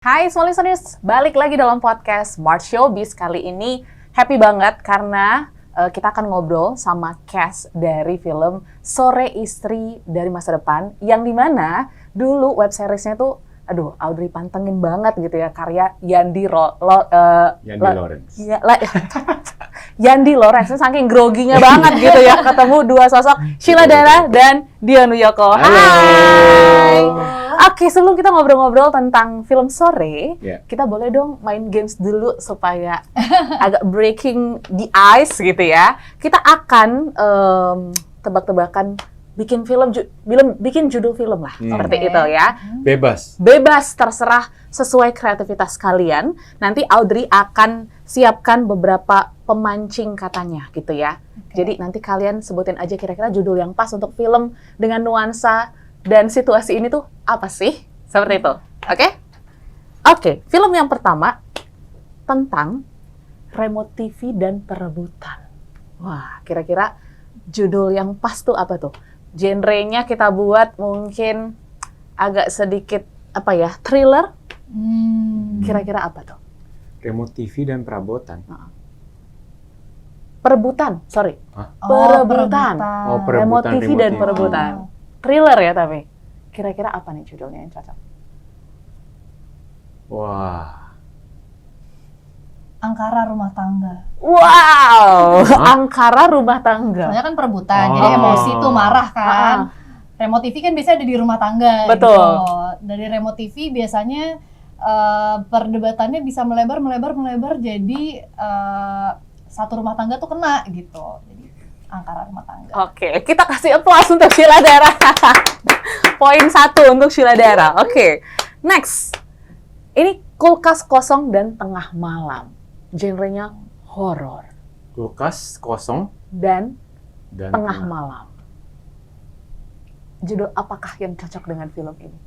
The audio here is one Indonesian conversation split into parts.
Hai Small Listeners, balik lagi dalam podcast Smart Showbiz. Kali ini happy banget karena kita akan ngobrol sama cast dari film Sore Istri dari Masa Depan, yang dimana dulu web seriesnya tuh, Audrey pantengin banget gitu ya, karya Yandi Lawrence. Yandi Lawrence, saking groginya banget gitu ya, ketemu dua sosok Sheila Dara dan Dian Wiyoko. Hai. Oke, sebelum kita ngobrol-ngobrol tentang film Sore, kita boleh dong main games dulu supaya agak breaking the ice gitu ya. Kita akan tebak-tebakan bikin judul film lah, seperti itu ya. Bebas, terserah sesuai kreativitas kalian. Nanti Audrey akan siapkan beberapa pemancing katanya gitu ya. Jadi nanti kalian sebutin aja kira-kira judul yang pas untuk film dengan nuansa dan situasi ini tuh apa sih? Seperti itu. Oke, film yang pertama tentang remote TV dan perebutan. Wah, kira-kira judul yang pas tuh apa tuh? Genrenya kita buat mungkin agak sedikit thriller. Kira-kira apa tuh? Remote TV dan perabotan. Perebutan, sorry. Perebutan. Remote TV dan perebutan. Thriller ya tapi. Kira-kira apa nih judulnya yang cocok? Wah. Angkara Rumah Tangga. Wow, Angkara Rumah Tangga. Soalnya kan perebutan, jadi emosi tuh marah kan. Remote TV kan biasanya ada di rumah tangga. Betul. Gitu. Dari remote TV biasanya perdebatannya bisa melebar jadi satu rumah tangga tuh kena gitu. Jadi Angkara Rumah Tangga. Oke, kita kasih applause untuk Sheila Dara. Poin 1 untuk Sheila Dara. Oke, next. Ini kulkas kosong dan tengah malam. Genrenya horor. Kulkas kosong dan tengah malam. Judul apakah yang cocok dengan film ini?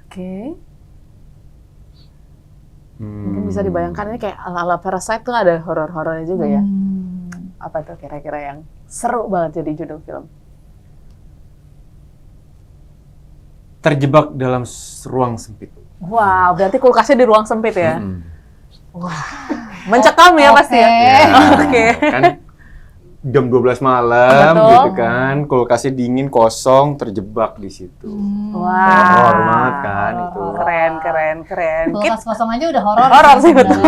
Oke. Mungkin bisa dibayangkan ini kayak ala-ala Parasite tuh ada horor-horornya juga ya. Apa tuh kira-kira yang seru banget jadi judul film? Terjebak dalam ruang sempit. Wow, berarti kulkasnya di ruang sempit ya? Wah, mencekam ya pasti ya? Oke. Kan jam 12 malam gitu kan, kulkasnya dingin, kosong, terjebak di situ. Wow. Horor banget kan itu. Keren. Kulkas kosong aja udah horor. Horor sih betul.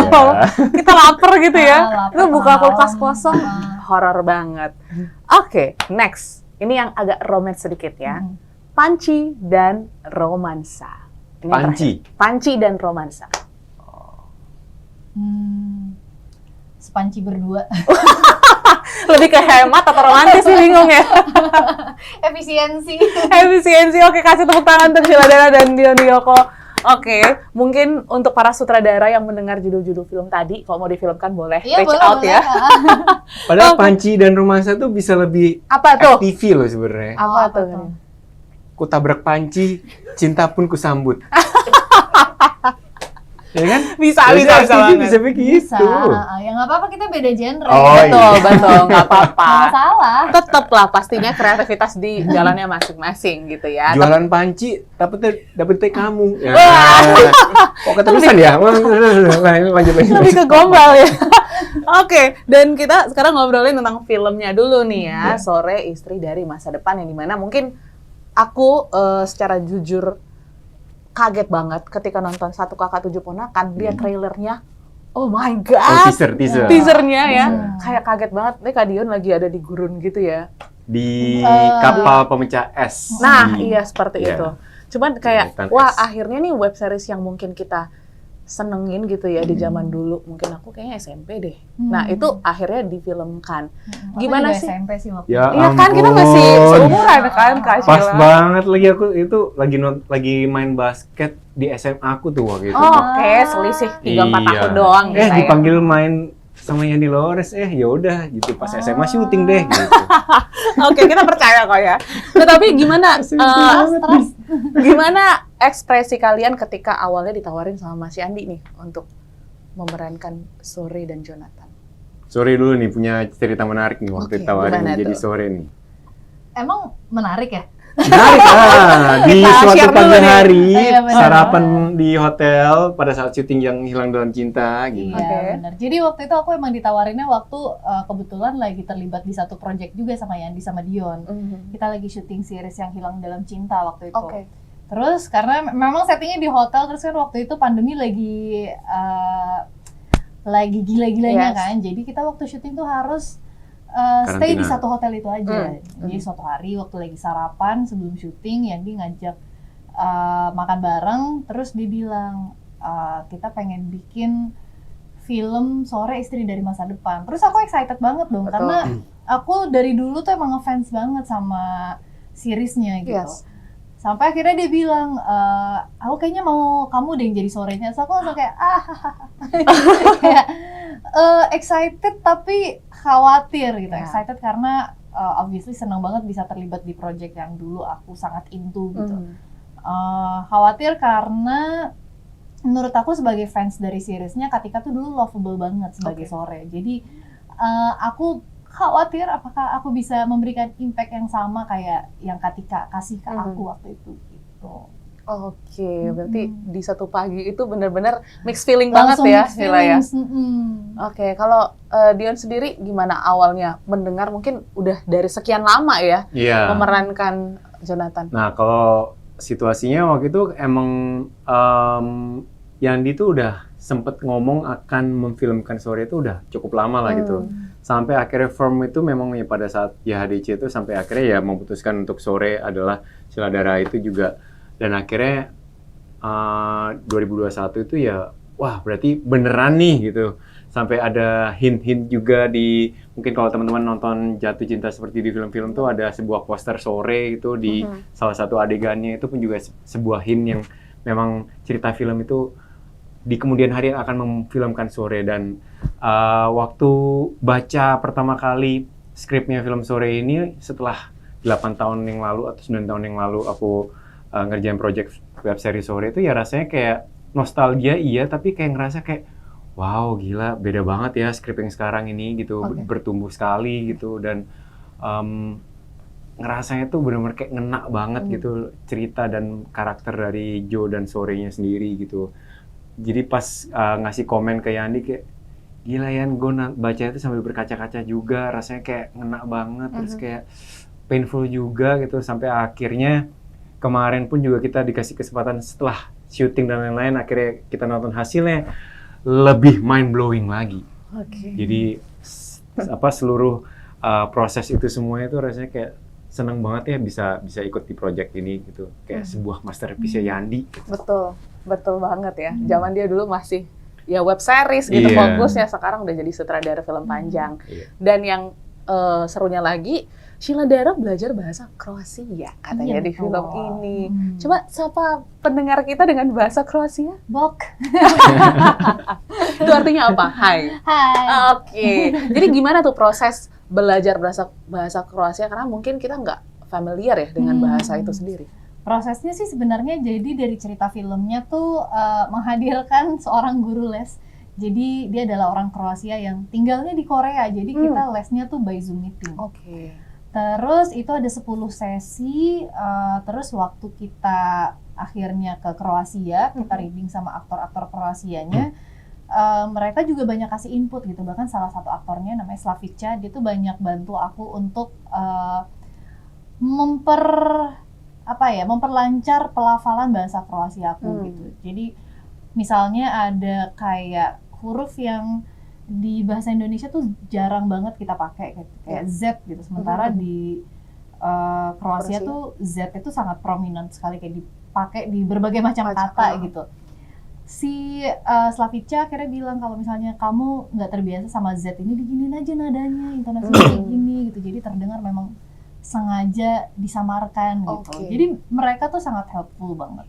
Kita lapar gitu ya. Lapar, Itu buka malam. kulkas kosong, horor banget. Oke, next. Ini yang agak romance sedikit ya. Panci dan romansa. Ini Panci? terakhir. Panci dan romansa. Sepanci berdua. Lebih ke hemat atau romantis sih, bingung ya. Efisiensi. Oke, kasih tepuk tangan untuk Sheila Dara dan Dian Wiyoko. Oke, mungkin untuk para sutradara yang mendengar judul-judul film tadi, kalau mau difilmkan boleh reach out ya. Padahal Panci dan romansa tuh bisa lebih FTV loh sebenarnya. Apa tuh? Ku tabrak panci, cinta pun kusambut. Ya kan? Bisa begitu. Ya nggak apa-apa, kita beda genre. Betul, nggak apa-apa. Nggak salah. Tetaplah pastinya kreativitas di jalannya masing-masing gitu ya. Jualan panci, dapet kamu. Ya. Kok keterusan ya? Lanjut. Lebih ke gombal ya. Oke, dan kita sekarang ngobrolin tentang filmnya dulu nih ya. Sore Istri dari Masa Depan, yang dimana mungkin aku secara jujur kaget banget ketika nonton Satu Kakak Tujuh Ponakan, lihat trailernya. Oh my god. Teasernya ya. Kayak kaget banget. Nih Kak Dion lagi ada di gurun gitu ya. Di kapal pemecah es. Nah, iya seperti itu. Cuman kayak wah, es. akhirnya nih web series yang mungkin kita senengin gitu ya di zaman dulu. Mungkin aku kayaknya SMP deh. Nah, itu akhirnya difilmkan. Gimana sih? SMP sih waktu Ya iya kan, kita masih seumuran kan Kak Pas Sheila. banget lagi aku itu lagi main basket di SMA aku tuh waktu itu. Oke, selisih 3-4 tahun doang gitu ya. Dipanggil main sama Yandi Lawrence, ya udah gitu pas SMA syuting deh gitu. Oke, kita percaya kok ya. Nah, tapi gimana gimana ekspresi kalian ketika awalnya ditawarin sama Mas Yandi nih untuk memerankan Sore dan Jonathan? Sore dulu nih punya cerita menarik nih waktu ditawarin gimana jadi tuh? Sore nih. Emang menarik ya? Menarik di Kita suatu share dulu pagi nih. hari Iya, benar. sarapan di hotel pada saat syuting yang Hilang Dalam Cinta gitu. Iya, Oke. benar. Jadi waktu itu aku emang ditawarinnya waktu kebetulan lagi terlibat di satu project juga sama Yandi sama Dion. Kita lagi syuting series yang Hilang Dalam Cinta waktu itu. Oke. Terus karena memang settingnya di hotel, terus kan waktu itu pandemi lagi gila-gilanya Yes. kan. Jadi kita waktu syuting tuh harus stay di Karantina. satu hotel itu aja. Jadi suatu hari waktu lagi sarapan sebelum syuting, Yandi ngajak makan bareng, terus dia bilang kita pengen bikin film Sore Istri dari Masa Depan. Terus aku excited banget dong, Betul. karena aku dari dulu tuh emang ngefans banget sama seriesnya gitu. Yes. Sampai akhirnya dia bilang, aku kayaknya mau kamu deh yang jadi Sorenya. So aku langsung kayak kayak excited tapi khawatir gitu. Ya. Excited karena obviously senang banget bisa terlibat di project yang dulu aku sangat into gitu. Khawatir karena menurut aku sebagai fans dari seriesnya, Katika tuh dulu lovable banget sebagai Oke. Sore. Jadi aku khawatir apakah aku bisa memberikan impact yang sama kayak yang Katika kasih ke aku waktu itu gitu. Oke, berarti di satu pagi itu benar-benar mixed feeling banget Langsung ya, mixed Sheila ya. feelings, Oke, kalau Dion sendiri gimana awalnya mendengar, mungkin udah dari sekian lama ya Iya. memerankan Jonathan? Nah, kalau situasinya waktu itu emang Yandi tuh udah sempet ngomong akan memfilmkan Sore itu udah cukup lama lah gitu. Sampai akhirnya firm itu memang ya pada saat YHDC itu sampai akhirnya ya memutuskan untuk Sore adalah Sheila Dara itu juga. Dan akhirnya 2021 itu ya wah berarti beneran nih gitu. Sampai ada hint-hint juga di, mungkin kalau teman-teman nonton Jatuh Cinta Seperti di film-film tuh ada sebuah poster Sore itu di salah satu adegannya, itu pun juga sebuah hint yang memang cerita film itu di kemudian hari akan memfilmkan Sore. Dan waktu baca pertama kali skripnya film Sore ini setelah 8 tahun yang lalu atau 9 tahun yang lalu aku ngerjain project web series Sore, itu ya rasanya kayak nostalgia iya, tapi kayak ngerasa kayak wow gila beda banget ya skrip yang sekarang ini gitu. Oke. Bertumbuh sekali gitu. Dan ngerasanya tuh benar-benar kayak ngena banget gitu cerita dan karakter dari Joe dan Sorenya sendiri gitu. Jadi pas ngasih komen ke Yandi kayak gila Yan, gue baca itu sambil berkaca-kaca juga, rasanya kayak ngena banget, terus kayak painful juga gitu. Sampai akhirnya kemarin pun juga kita dikasih kesempatan setelah syuting dan lain-lain, akhirnya kita nonton hasilnya lebih mind blowing lagi. Oke. Jadi seluruh proses itu semuanya itu rasanya kayak seneng banget ya bisa ikut di project ini gitu, kayak sebuah masterpiece Yandi. Betul banget ya. Zaman dia dulu masih ya web series gitu Iya. fokusnya, sekarang udah jadi sutradara film panjang. Iya. Dan yang serunya lagi, Sheila Dara belajar bahasa Kroasia katanya Iya, di betul. film ini. Coba sapa pendengar kita dengan bahasa Kroasia. Bok. Itu artinya apa? Hai. Hai. Oke. Jadi gimana tuh proses belajar bahasa Kroasia, karena mungkin kita nggak familiar ya dengan bahasa itu sendiri. Prosesnya sih sebenarnya jadi dari cerita filmnya tuh menghadirkan seorang guru les. Jadi dia adalah orang Kroasia yang tinggalnya di Korea. Jadi kita lesnya tuh by Zoom meeting. Oke. Terus itu ada 10 sesi, terus waktu kita akhirnya ke Kroasia, kita reading sama aktor-aktor Kroasianya, mereka juga banyak kasih input gitu. Bahkan salah satu aktornya namanya Slavica, dia tuh banyak bantu aku untuk memperlancar pelafalan bahasa Kroasia aku gitu. Jadi misalnya ada kayak huruf yang di bahasa Indonesia tuh jarang banget kita pakai kayak Z gitu. Sementara di Kroasia tuh Z itu sangat prominent sekali, kayak dipakai di berbagai macam kata gitu. Si Slavica akhirnya bilang kalau misalnya kamu nggak terbiasa sama Z ini, diginin aja nadanya, intonasinya kayak gini gitu. Jadi terdengar memang sengaja disamarkan gitu. Jadi mereka tuh sangat helpful banget.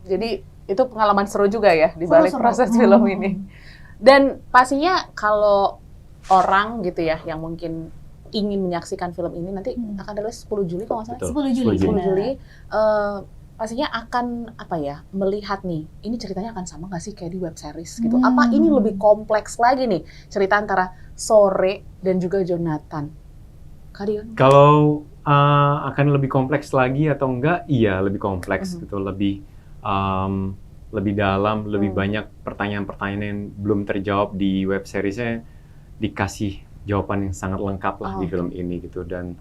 Jadi itu pengalaman seru juga ya di balik Seru-seru. proses film ini. Dan pastinya kalau orang gitu ya yang mungkin ingin menyaksikan film ini nanti akan rilis 10 Juli kalau nggak salah. Betul. 10 Juli. 10 Juli. Pastinya akan melihat nih, ini ceritanya akan sama nggak sih kayak di web series gitu? Apa ini lebih kompleks lagi nih cerita antara Sore dan juga Jonathan? Kak Dion? Kalau akan lebih kompleks lagi atau enggak? Iya, lebih kompleks gitu, lebih dalam, lebih banyak pertanyaan-pertanyaan yang belum terjawab di web seriesnya, dikasih jawaban yang sangat lengkap lah di film ini gitu. Dan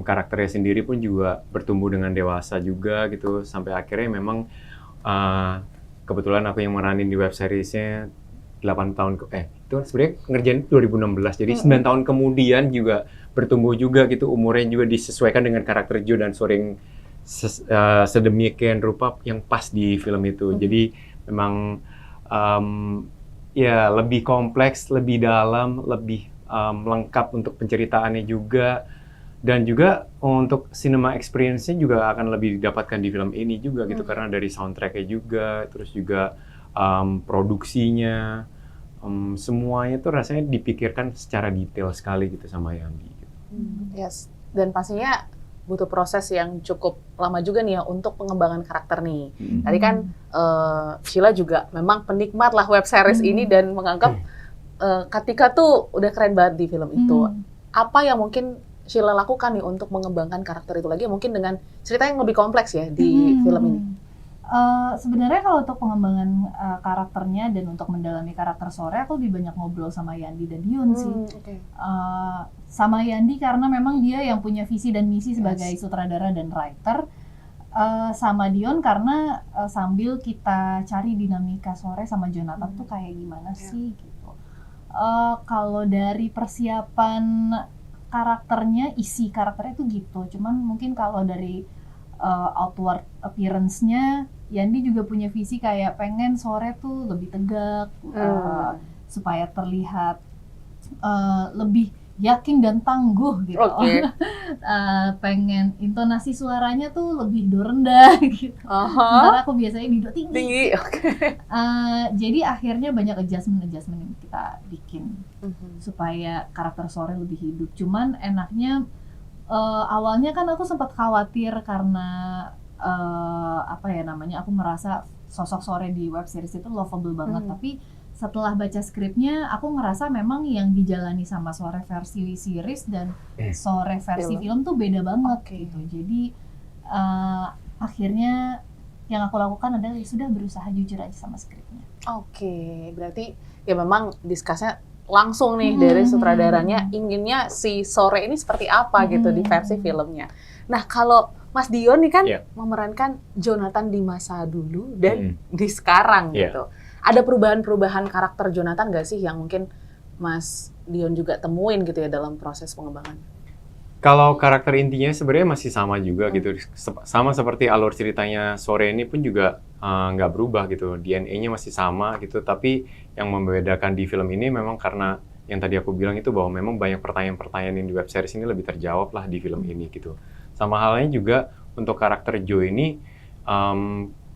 karakternya sendiri pun juga bertumbuh dengan dewasa juga gitu, sampai akhirnya memang kebetulan aku yang meranin di web seriesnya 8 tahun itu sebenarnya ngerjain 2016, jadi 9 tahun kemudian juga bertumbuh juga gitu, umurnya juga disesuaikan dengan karakter Jo dan Sore yang sedemikian rupa yang pas di film itu. Jadi memang ya lebih kompleks, lebih dalam, lebih lengkap untuk penceritaannya juga, dan juga untuk cinema experience-nya juga akan lebih didapatkan di film ini juga gitu, karena dari soundtrack-nya juga, terus juga produksinya, semuanya tuh rasanya dipikirkan secara detail sekali gitu sama Yandi. Yes, dan pastinya butuh proses yang cukup lama juga nih ya untuk pengembangan karakter nih. Tadi kan Sheila juga memang penikmat lah web series ini dan menganggap Kartika tuh udah keren banget di film itu. Apa yang mungkin Sheila lakukan nih untuk mengembangkan karakter itu lagi, mungkin dengan cerita yang lebih kompleks ya di film ini? Sebenarnya kalau untuk pengembangan karakternya dan untuk mendalami karakter Sore, aku lebih banyak ngobrol sama Yandi dan Dion sih. Sama Yandi karena memang dia yang punya visi dan misi sebagai sutradara dan writer. Sama Dion karena sambil kita cari dinamika Sore sama Jonathan tuh kayak gimana sih gitu. Kalau dari persiapan karakternya, isi karakternya tuh gitu. Cuman mungkin kalau dari outward appearance-nya, Yandi juga punya visi kayak pengen Sore tuh lebih tegak, supaya terlihat lebih yakin dan tangguh gitu. Pengen intonasi suaranya tuh lebih do rendah gitu. Sementara aku biasanya di do tinggi. Jadi akhirnya banyak adjustment yang kita bikin supaya karakter Sore lebih hidup. Cuman enaknya awalnya kan aku sempat khawatir karena aku merasa sosok Sore di web series itu lovable banget, tapi setelah baca skripnya aku ngerasa memang yang dijalani sama Sore versi series dan Sore versi film tuh beda banget gitu. Jadi akhirnya yang aku lakukan adalah sudah berusaha jujur aja sama skripnya. Berarti ya memang diskusinya langsung nih dari sutradaranya, inginnya si Sore ini seperti apa gitu di versi filmnya. Nah, kalau Mas Dion nih kan memerankan Jonathan di masa dulu dan di sekarang gitu. Ada perubahan-perubahan karakter Jonathan nggak sih yang mungkin Mas Dion juga temuin gitu ya dalam proses pengembangan? Kalau karakter intinya sebenarnya masih sama juga gitu, sama seperti alur ceritanya Sore ini pun juga nggak berubah gitu, DNA-nya masih sama gitu, tapi yang membedakan di film ini memang karena yang tadi aku bilang itu bahwa memang banyak pertanyaan-pertanyaan yang di web series ini lebih terjawab lah di film ini gitu. Sama halnya juga untuk karakter Jo ini,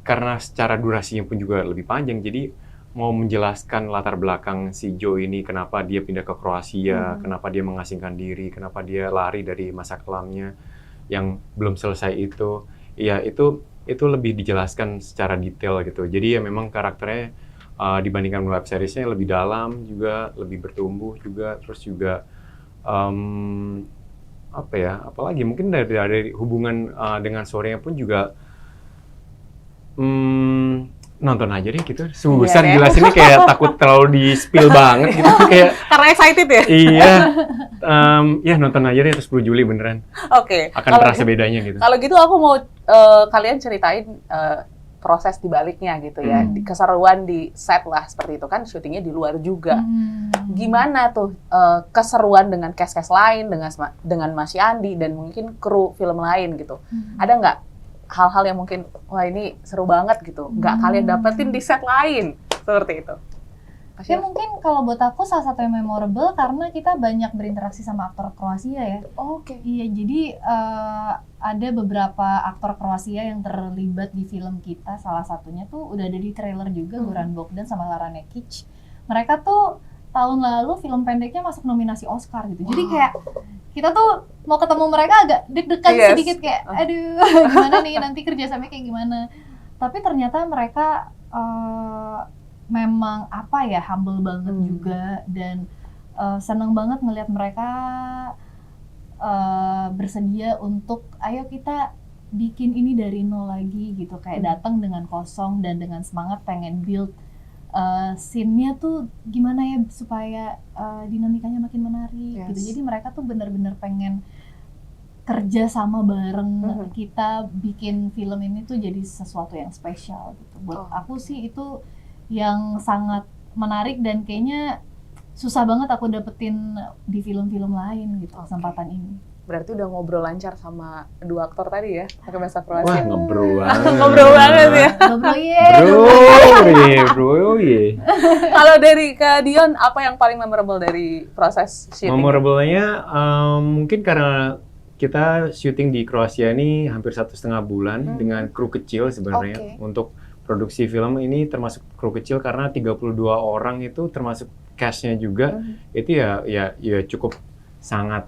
karena secara durasinya pun juga lebih panjang, jadi mau menjelaskan latar belakang si Jo ini, kenapa dia pindah ke Kroasia, kenapa dia mengasingkan diri, kenapa dia lari dari masa kelamnya yang belum selesai itu, ya itu lebih dijelaskan secara detail gitu. Jadi ya memang karakternya dibandingkan web seriesnya lebih dalam juga, lebih bertumbuh juga, terus juga apalagi mungkin dari hubungan dengan Sore pun juga nonton aja deh gitu. Susah jelasinnya kayak takut terlalu di-spill banget gitu kayak karena excited ya? Iya. Ya nonton aja deh, terus 10 Juli beneran. Akan terasa bedanya gitu. Kalau gitu aku mau kalian ceritain proses di baliknya gitu ya. Keseruan di set lah seperti itu kan, syutingnya di luar juga. Gimana tuh keseruan dengan cast-cast lain, dengan Mas Yandi dan mungkin kru film lain gitu. Ada nggak hal-hal yang mungkin, wah ini seru banget gitu, nggak kalian dapetin di set lain, seperti itu? Ya mungkin kalau buat aku salah satu yang memorable karena kita banyak berinteraksi sama aktor Kroasia ya. Iya, jadi ada beberapa aktor Kroasia yang terlibat di film kita, salah satunya tuh udah ada di trailer juga, Goran Bogdan sama Lara Nekic. Mereka tuh tahun lalu film pendeknya masuk nominasi Oscar gitu, jadi kayak kita tuh mau ketemu mereka agak deg-degan sedikit kayak, aduh gimana nih nanti kerjasamanya kayak gimana. Tapi ternyata mereka memang humble banget juga, dan seneng banget ngelihat mereka bersedia untuk ayo kita bikin ini dari nol lagi gitu, kayak datang dengan kosong dan dengan semangat pengen build scene-nya tuh gimana ya supaya dinamikanya makin menarik gitu. Jadi mereka tuh benar-benar pengen kerja sama bareng kita bikin film ini tuh jadi sesuatu yang spesial gitu. Buat aku sih itu yang sangat menarik dan kayaknya susah banget aku dapetin di film-film lain gitu kesempatan ini. Berarti udah ngobrol lancar sama dua aktor tadi ya, pakai bahasa Wah, Kroasia. ngobrol banget. Ngobrol banget ya. Bro, ye. Kalau dari Kak Dion, apa yang paling memorable dari proses syuting? Memorable-nya mungkin karena kita syuting di Kroasia ini hampir 1,5 bulan dengan kru kecil sebenarnya. Untuk produksi film ini termasuk kru kecil karena 32 orang itu termasuk cast-nya juga. Itu ya cukup sangat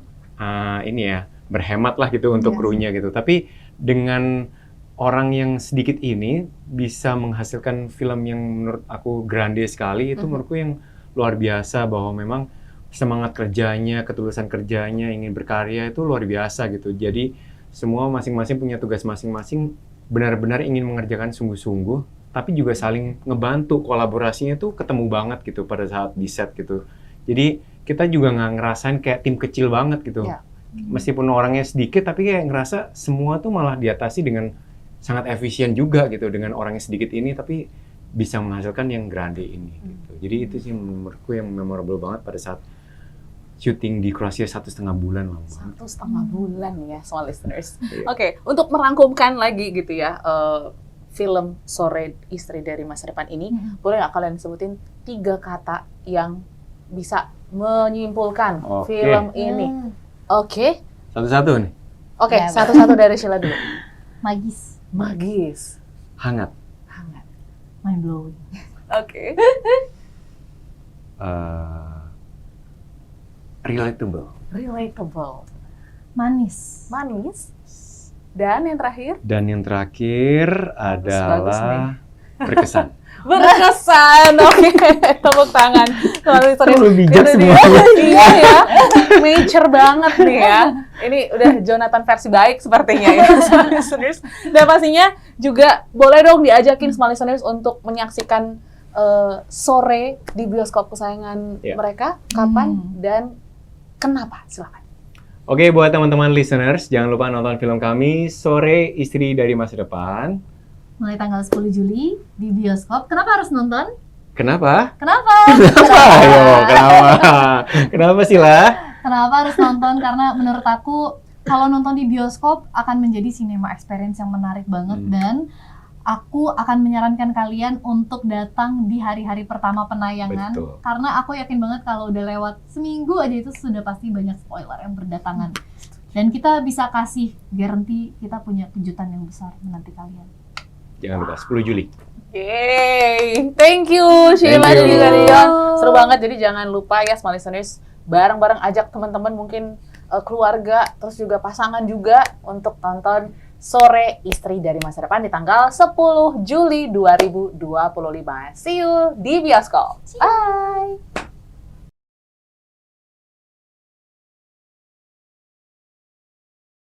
ini ya, berhemat lah gitu untuk krunya gitu. Tapi dengan orang yang sedikit ini bisa menghasilkan film yang menurut aku grande sekali, itu menurutku yang luar biasa, bahwa memang semangat kerjanya, ketulusan kerjanya, ingin berkarya itu luar biasa gitu. Jadi semua masing-masing punya tugas masing-masing, benar-benar ingin mengerjakan sungguh-sungguh, tapi juga saling ngebantu, kolaborasinya tuh ketemu banget gitu pada saat di set gitu. Jadi kita juga nggak ngerasain kayak tim kecil banget gitu. Meskipun orangnya sedikit, tapi kayak ngerasa semua tuh malah diatasi dengan sangat efisien juga gitu. Dengan orangnya sedikit ini, tapi bisa menghasilkan yang grande ini gitu. Jadi itu sih menurutku yang memorable banget pada saat syuting di Kroasia 1,5 bulan lah. 1,5 bulan ya, small listeners. Oke, untuk merangkumkan lagi gitu ya, film Sore Istri dari Masa Depan ini, boleh nggak kalian sebutin 3 kata yang bisa menyimpulkan film ini? Oke. Satu-satu nih. Oke, satu-satu dari Sheila dulu. Magis. Hangat. Mind blowing. Oke. Relatable. Manis. Dan yang terakhir? Dan yang terakhir adalah berkesan. Berkesan, oke. Tepuk tangan. Terlalu bijak semua. Iya ya, mature banget nih ya. Ini udah Jonathan versi baik sepertinya ya, small listeners. Dan pastinya juga boleh dong diajakin small listeners untuk menyaksikan Sore di bioskop kesayangan mereka. Kapan dan kenapa? Silakan. Oke, buat teman-teman listeners, jangan lupa nonton film kami Sore Istri dari Masa Depan. Mulai tanggal 10 Juli di bioskop. Kenapa harus nonton? Kenapa? Ayo, Kenapa sih lah? Kenapa harus nonton? Karena menurut aku kalau nonton di bioskop akan menjadi cinema experience yang menarik banget dan aku akan menyarankan kalian untuk datang di hari-hari pertama penayangan. Betul. Karena aku yakin banget kalau udah lewat seminggu aja itu sudah pasti banyak spoiler yang berdatangan. Dan kita bisa kasih guarantee kita punya kejutan yang besar menanti kalian. Jangan lupa 10 Juli. Yeay, thank you Sheila dan juga Dion. Seru banget, jadi jangan lupa ya small listeners, bareng-bareng ajak teman-teman mungkin keluarga, terus juga pasangan juga untuk tonton Sore Istri dari Masa Depan di tanggal 10 Juli 2025. See you di bioskop. Bye!